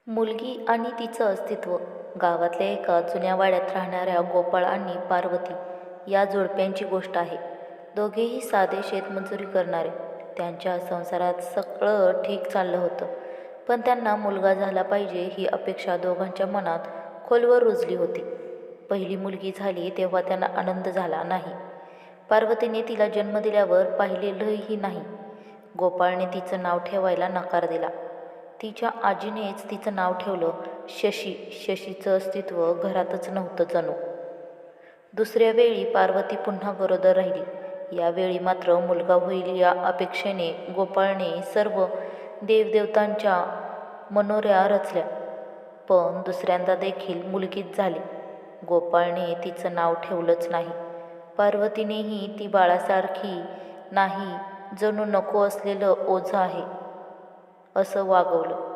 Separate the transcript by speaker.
Speaker 1: मुलगी आणि तिचं अस्तित्व. गावातल्या एका जुन्या वाड्यात राहणाऱ्या गोपाळ आणि पार्वती या जोडप्यांची गोष्ट आहे. दोघेही साधे शेतमजुरी करणारे. त्यांच्या संसारात सगळं ठीक चाललं होतं, पण त्यांना मुलगा झाला पाहिजे ही अपेक्षा दोघांच्या मनात खोलवर रुजली होती. पहिली मुलगी झाली तेव्हा त्यांना आनंद झाला नाही. पार्वतीने तिला जन्म दिल्यावर पाहिलेलंही नाही. गोपाळने तिचं नाव ठेवायला नकार दिला. तिच्या आजीनेच तिचं नाव ठेवलं शशी. शशीचं अस्तित्व घरातच नव्हतं जणू. दुसऱ्या वेळी पार्वती पुन्हा गरोदर राहिली. यावेळी मात्र मुलगा होईल या अपेक्षेने गोपाळने सर्व देवदेवतांच्या मनोऱ्या रचल्या, पण दुसऱ्यांदा देखील मुलगीच झाली. गोपाळने तिचं नाव ठेवलंच नाही. पार्वतीनेही ती बाळासारखी नाही, जणू नको असलेलं ओझं आहे असं वागवलं.